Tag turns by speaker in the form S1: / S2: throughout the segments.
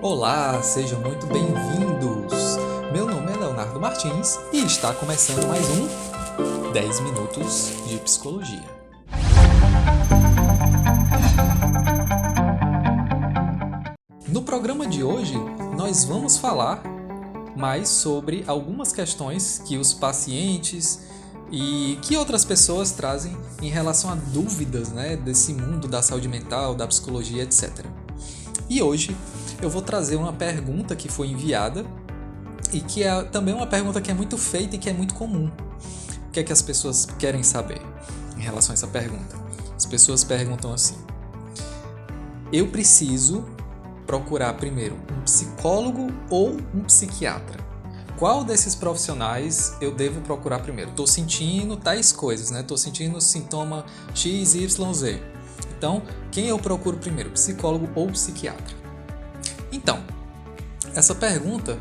S1: Olá, sejam muito bem-vindos! Meu nome é Leonardo Martins e está começando mais um 10 Minutos de Psicologia. No programa de hoje, nós vamos falar mais sobre algumas questões que os pacientes e que outras pessoas trazem em relação a dúvidas, desse mundo da saúde mental, da psicologia, etc. E hoje eu vou trazer uma pergunta que foi enviada e que é também uma pergunta que é muito feita e que é muito comum. O que é que as pessoas querem saber em relação a essa pergunta? As pessoas perguntam assim: eu preciso procurar primeiro um psicólogo ou um psiquiatra? Qual desses profissionais eu devo procurar primeiro? Estou sentindo tais coisas, Estou sentindo sintoma X, Y, Z. Então, quem eu procuro primeiro, psicólogo ou psiquiatra? Então, essa pergunta,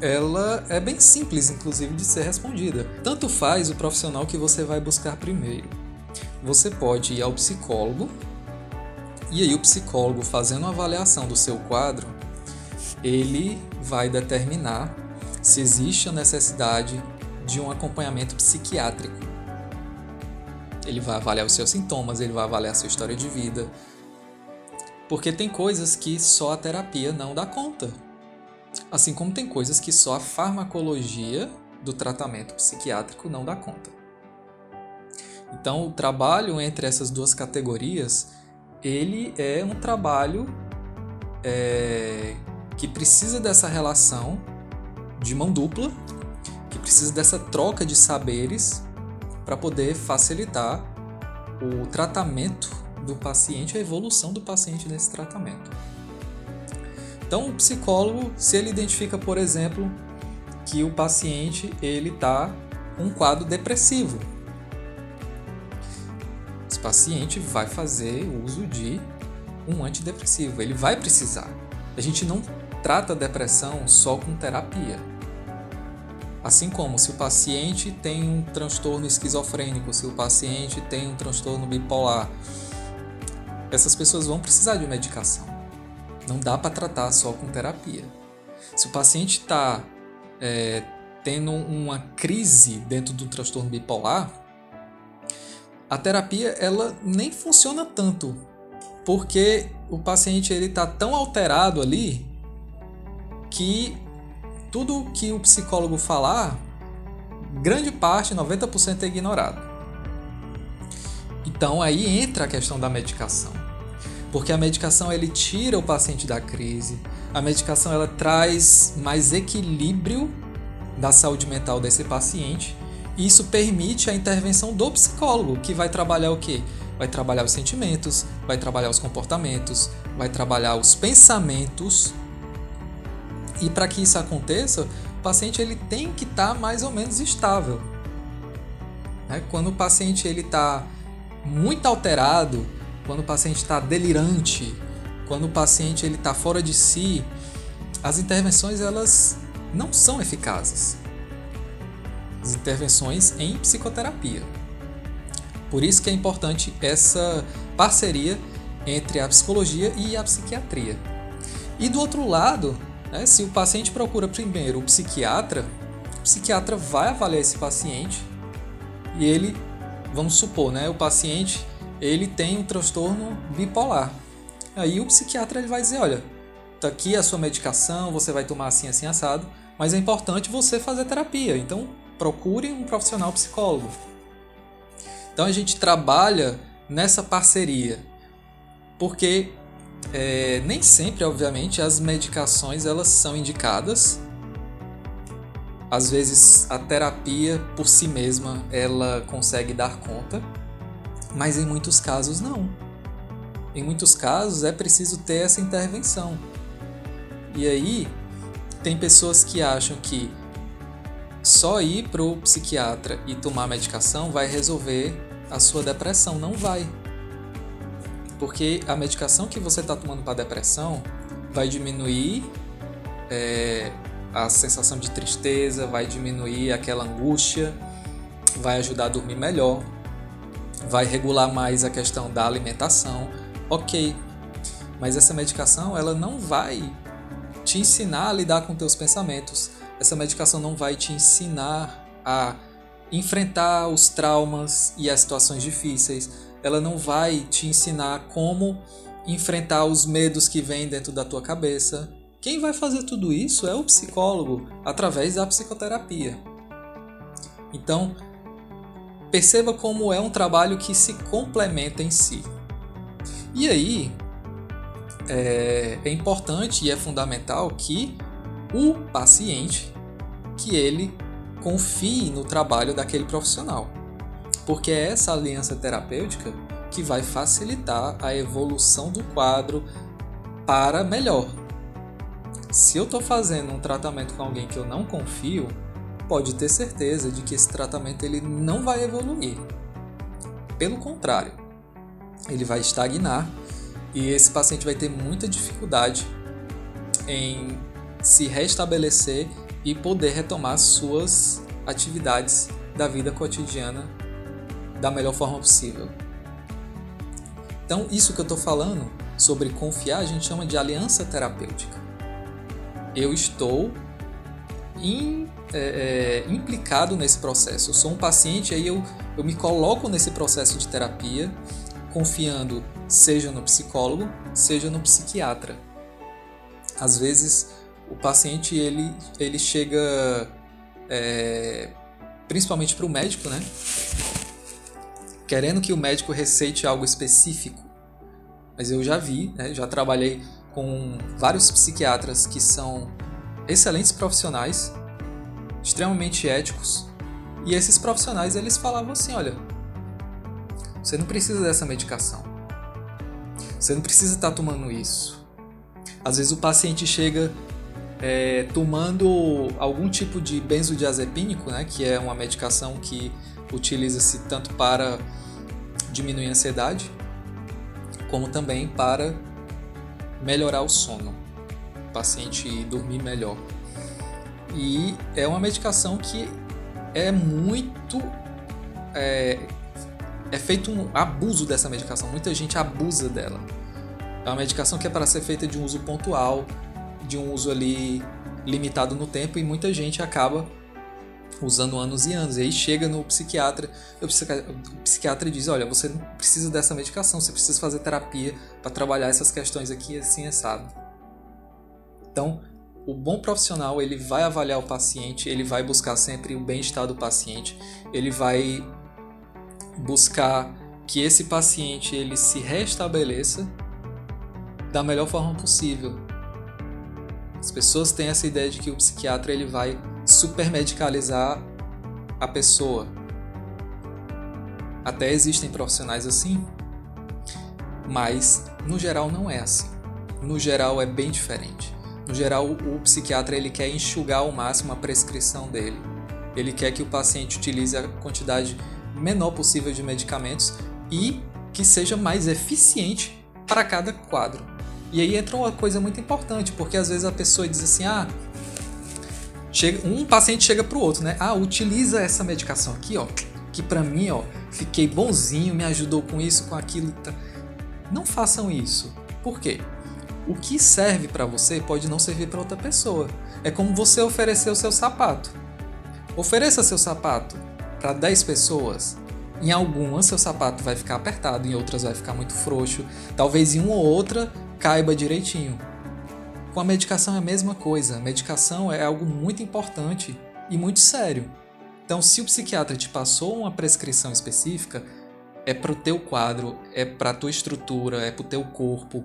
S1: ela é bem simples, inclusive, de ser respondida. Tanto faz o profissional que você vai buscar primeiro. Você pode ir ao psicólogo, e aí o psicólogo, fazendo uma avaliação do seu quadro, ele vai determinar se existe a necessidade de um acompanhamento psiquiátrico. Ele vai avaliar os seus sintomas, ele vai avaliar a sua história de vida, porque tem coisas que só a terapia não dá conta. Assim como tem coisas que só a farmacologia do tratamento psiquiátrico não dá conta. Então, o trabalho entre essas duas categorias, ele é um trabalho que precisa dessa relação de mão dupla, que precisa dessa troca de saberes para poder facilitar o tratamento do paciente, a evolução do paciente nesse tratamento. Então, o psicólogo, se ele identifica, por exemplo, que o paciente está com um quadro depressivo, esse paciente vai fazer uso de um antidepressivo, ele vai precisar. A gente não trata a depressão só com terapia. Assim como se o paciente tem um transtorno esquizofrênico, se o paciente tem um transtorno bipolar, essas pessoas vão precisar de medicação. Não dá para tratar só com terapia. Se o paciente está tendo uma crise dentro do transtorno bipolar, a terapia ela nem funciona tanto, porque o paciente está tão alterado ali que tudo que o psicólogo falar, grande parte, 90% é ignorado. Então aí entra a questão da medicação. Porque a medicação ele tira o paciente da crise, a medicação ela traz mais equilíbrio da saúde mental desse paciente, e isso permite a intervenção do psicólogo, que vai trabalhar o quê? Vai trabalhar os sentimentos, vai trabalhar os comportamentos, vai trabalhar os pensamentos. E para que isso aconteça, o paciente ele tem que estar mais ou menos estável. Quando o paciente está muito alterado, quando o paciente está delirante, quando o paciente está fora de si, as intervenções elas não são eficazes. As intervenções em psicoterapia. Por isso que é importante essa parceria entre a psicologia e a psiquiatria. E do outro lado, se o paciente procura primeiro o psiquiatra vai avaliar esse paciente e ele, vamos supor, o paciente ele tem um transtorno bipolar. Aí o psiquiatra ele vai dizer, olha, tá aqui a sua medicação, você vai tomar assim, assim, assado, mas é importante você fazer terapia, então procure um profissional psicólogo. Então a gente trabalha nessa parceria, porque nem sempre, obviamente, as medicações elas são indicadas. Às vezes a terapia por si mesma ela consegue dar conta, mas em muitos casos não. Em muitos casos é preciso ter essa intervenção. E aí tem pessoas que acham que só ir para o psiquiatra e tomar medicação vai resolver a sua depressão. Não vai. Porque a medicação que você está tomando para a depressão vai diminuir a sensação de tristeza, vai diminuir aquela angústia, vai ajudar a dormir melhor, vai regular mais a questão da alimentação, ok. Mas essa medicação ela não vai te ensinar a lidar com teus pensamentos. Essa medicação não vai te ensinar a enfrentar os traumas e as situações difíceis. Ela não vai te ensinar como enfrentar os medos que vêm dentro da tua cabeça. Quem vai fazer tudo isso é o psicólogo, através da psicoterapia. Então, perceba como é um trabalho que se complementa em si. E aí, é importante e é fundamental que o paciente, que ele confie no trabalho daquele profissional. Porque é essa aliança terapêutica que vai facilitar a evolução do quadro para melhor. Se eu estou fazendo um tratamento com alguém que eu não confio, pode ter certeza de que esse tratamento ele não vai evoluir. Pelo contrário, ele vai estagnar e esse paciente vai ter muita dificuldade em se restabelecer e poder retomar suas atividades da vida cotidiana da melhor forma possível. Então, isso que eu estou falando sobre confiar, a gente chama de aliança terapêutica. Eu estou implicado nesse processo. Eu sou um paciente, aí eu me coloco nesse processo de terapia, confiando seja no psicólogo, seja no psiquiatra. Às vezes, o paciente ele chega, principalmente para o médico, né? Querendo que o médico receite algo específico. Mas eu já vi, né? Já trabalhei com vários psiquiatras que são excelentes profissionais, extremamente éticos, e esses profissionais eles falavam assim, olha, você não precisa dessa medicação, você não precisa estar tomando isso. Às vezes o paciente chega tomando algum tipo de benzodiazepínico, né, que é uma medicação que utiliza-se tanto para diminuir a ansiedade, como também para melhorar o sono, o paciente dormir melhor. E é uma medicação que é feito um abuso dessa medicação, muita gente abusa dela. É uma medicação que é para ser feita de um uso pontual, de um uso ali limitado no tempo, e muita gente acaba usando anos e anos. E aí chega no psiquiatra, o psiquiatra diz, olha, você não precisa dessa medicação, você precisa fazer terapia para trabalhar essas questões aqui, assim, assado. Então, o bom profissional, ele vai avaliar o paciente, ele vai buscar sempre o bem-estar do paciente, ele vai buscar que esse paciente ele se restabeleça da melhor forma possível. As pessoas têm essa ideia de que o psiquiatra ele vai supermedicalizar a pessoa. Até existem profissionais assim, mas no geral não é assim. No geral é bem diferente. No geral o psiquiatra ele quer enxugar ao máximo a prescrição dele. Ele quer que o paciente utilize a quantidade menor possível de medicamentos e que seja mais eficiente para cada quadro. E aí entra uma coisa muito importante, porque às vezes a pessoa diz assim, um paciente chega para o outro, né? Utiliza essa medicação aqui, ó, que para mim, ó, fiquei bonzinho, me ajudou com isso, com aquilo. Não façam isso. Por quê? O que serve para você pode não servir para outra pessoa. É como você oferecer o seu sapato. Ofereça seu sapato para 10 pessoas. Em algumas seu sapato vai ficar apertado, em outras vai ficar muito frouxo. Talvez em uma ou outra caiba direitinho. Com a medicação é a mesma coisa. A medicação é algo muito importante e muito sério. Então, se o psiquiatra te passou uma prescrição específica, é para o teu quadro, é para a tua estrutura, é para o teu corpo.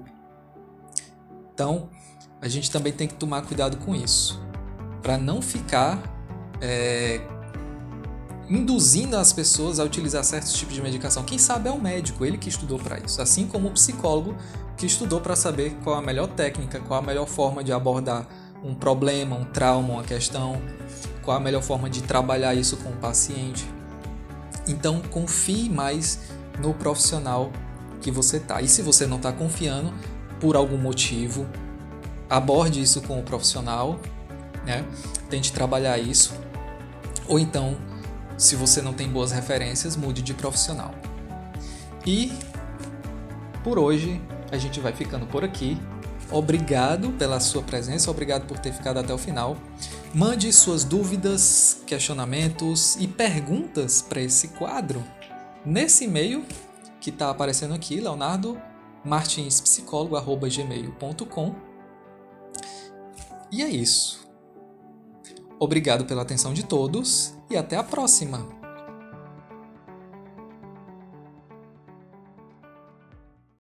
S1: Então, a gente também tem que tomar cuidado com isso, para não ficar induzindo as pessoas a utilizar certos tipos de medicação. Quem sabe é o médico, ele que estudou para isso, assim como o psicólogo que estudou para saber qual a melhor técnica, qual a melhor forma de abordar um problema, um trauma, uma questão, qual a melhor forma de trabalhar isso com o paciente. Então, confie mais no profissional que você está. E se você não está confiando, por algum motivo, aborde isso com o profissional, né? Tente trabalhar isso. Ou então, se você não tem boas referências, mude de profissional. E, por hoje, a gente vai ficando por aqui. Obrigado pela sua presença, obrigado por ter ficado até o final. Mande suas dúvidas, questionamentos e perguntas para esse quadro nesse e-mail que está aparecendo aqui, leonardomartinspsicólogo@gmail.com. E é isso. Obrigado pela atenção de todos e até a próxima!